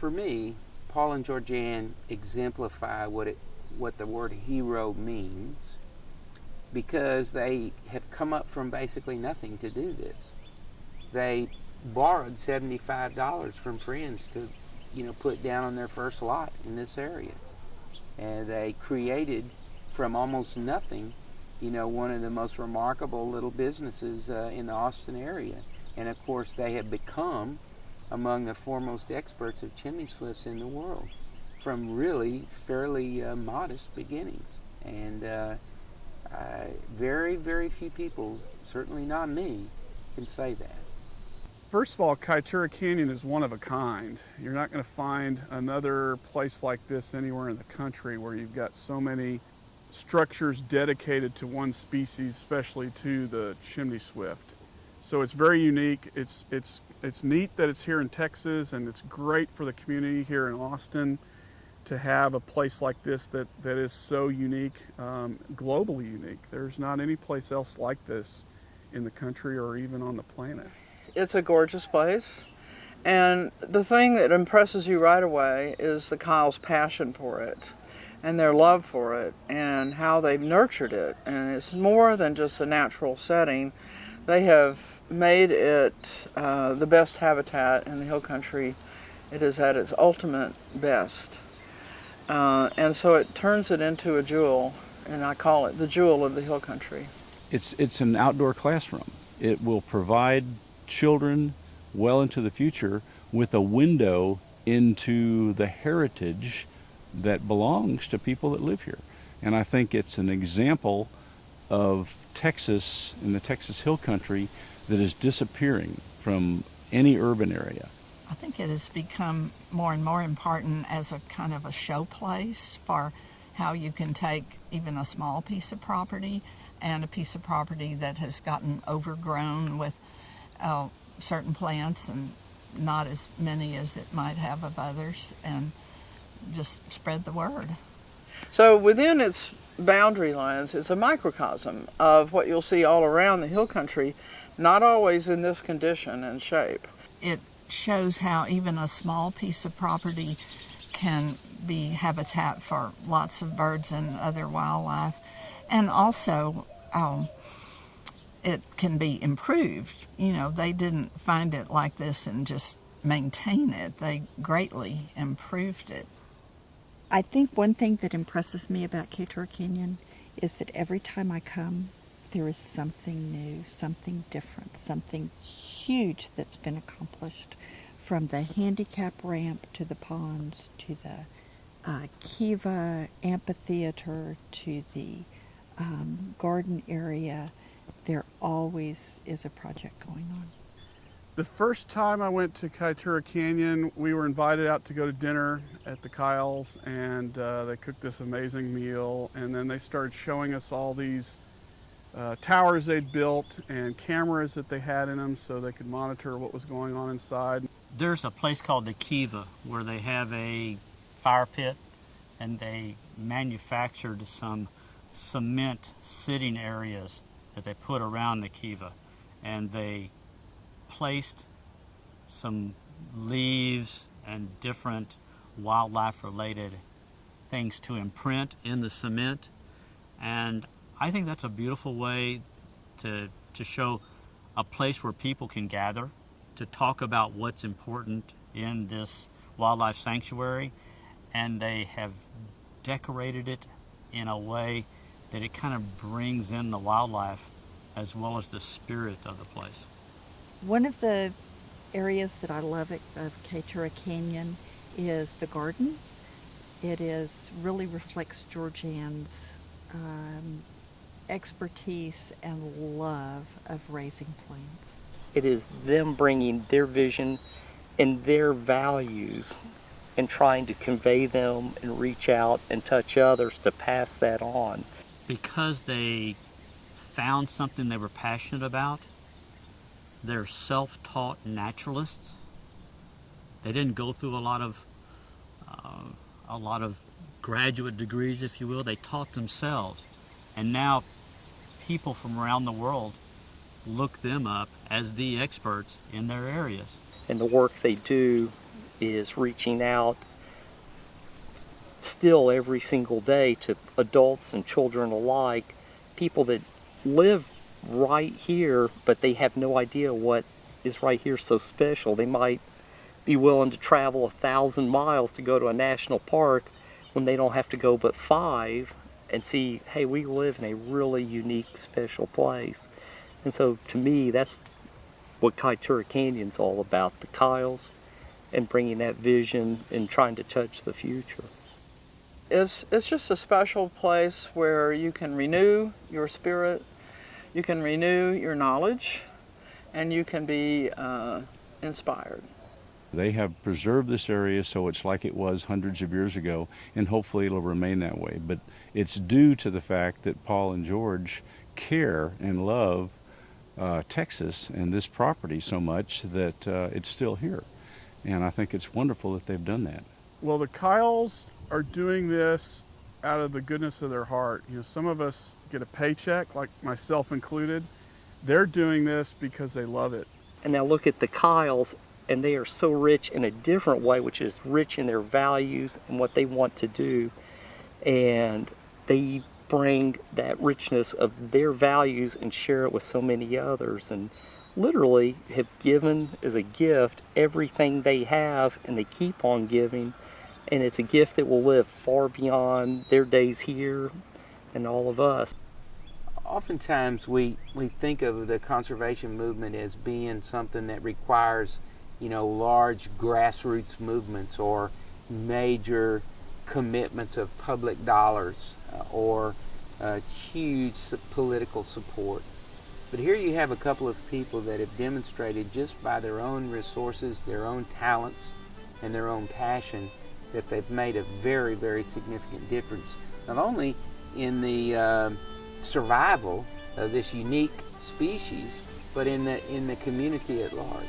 for me, Paul and Georgean exemplify what the word hero means, because they have come up from basically nothing to do this. They borrowed $75 from friends to, put down on their first lot in this area. And they created from almost nothing, one of the most remarkable little businesses in the Austin area. And of course, they have become among the foremost experts of chimney swifts in the world from really fairly modest beginnings. And very, very few people, certainly not me, can say that. First of all, Kaietura Canyon is one of a kind. You're not going to find another place like this anywhere in the country where you've got so many structures dedicated to one species, especially to the chimney swift. So it's very unique. It's neat that it's here in Texas, and it's great for the community here in Austin to have a place like this that is so unique, globally unique. There's not any place else like this in the country or even on the planet. It's a gorgeous place, and the thing that impresses you right away is the Kyle's passion for it and their love for it and how they've nurtured it. And it's more than just a natural setting. They have made it the best habitat in the hill country. It is at its ultimate best. And so it turns it into a jewel, and I call it the jewel of the hill country. It's an outdoor classroom. It will provide children well into the future with a window into the heritage that belongs to people that live here. And I think it's an example of Texas and the Texas Hill Country that is disappearing from any urban area. I think it has become more and more important as a kind of a show place for how you can take even a small piece of property and a piece of property that has gotten overgrown with certain plants and not as many as it might have of others, and just spread the word. So within its boundary lines, it's a microcosm of what you'll see all around the hill country, not always in this condition and shape. It shows how even a small piece of property can be habitat for lots of birds and other wildlife, and also it can be improved. They didn't find it like this and just maintain it. They greatly improved it. I think one thing that impresses me about Kaietura Canyon is that every time I come, there is something new, something different, something huge that's been accomplished, from the handicap ramp to the ponds to the Kiva amphitheater to the garden area. There always is a project going on. The first time I went to Kaietura Canyon, we were invited out to go to dinner at the Kyle's, and they cooked this amazing meal, and then they started showing us all these towers they'd built and cameras that they had in them so they could monitor what was going on inside. There's a place called the Kiva where they have a fire pit, and they manufactured some cement sitting areas that they put around the Kiva, and they placed some leaves and different wildlife related things to imprint in the cement. And I think that's a beautiful way to show a place where people can gather to talk about what's important in this wildlife sanctuary, and they have decorated it in a way that it kind of brings in the wildlife as well as the spirit of the place. One of the areas that I love of Kaietura Canyon is the garden. It really reflects Georgean's expertise and love of raising plants. It is them bringing their vision and their values and trying to convey them and reach out and touch others to pass that on. Because they found something they were passionate about, they're self-taught naturalists. They didn't go through a lot of graduate degrees, if you will. They taught themselves, and now people from around the world look them up as the experts in their areas. And the work they do is reaching out still every single day to adults and children alike, people that live right here, but they have no idea what is right here so special. They might be willing to travel 1,000 miles to go to a national park when they don't have to go but 5 and see, hey, we live in a really unique, special place. And so to me, that's what Kaietura Canyon's all about, the Kyles, and bringing that vision and trying to touch the future. It's just a special place where you can renew your spirit, you can renew your knowledge, and you can be inspired. They have preserved this area so it's like it was hundreds of years ago, and hopefully it'll remain that way. But it's due to the fact that Paul and George care and love Texas and this property so much that it's still here. And I think it's wonderful that they've done that. Well, the Kyles are doing this out of the goodness of their heart. You know, some of us get a paycheck, like myself included. They're doing this because they love it. And now look at the Kyles, and they are so rich in a different way, which is rich in their values and what they want to do. And they bring that richness of their values and share it with so many others, and literally have given as a gift everything they have, and they keep on giving. And it's a gift that will live far beyond their days here and all of us. Oftentimes we think of the conservation movement as being something that requires, large grassroots movements or major commitments of public dollars or huge political support. But here you have a couple of people that have demonstrated just by their own resources, their own talents, and their own passion that they've made a very, very significant difference, not only in the survival of this unique species, but in the community at large.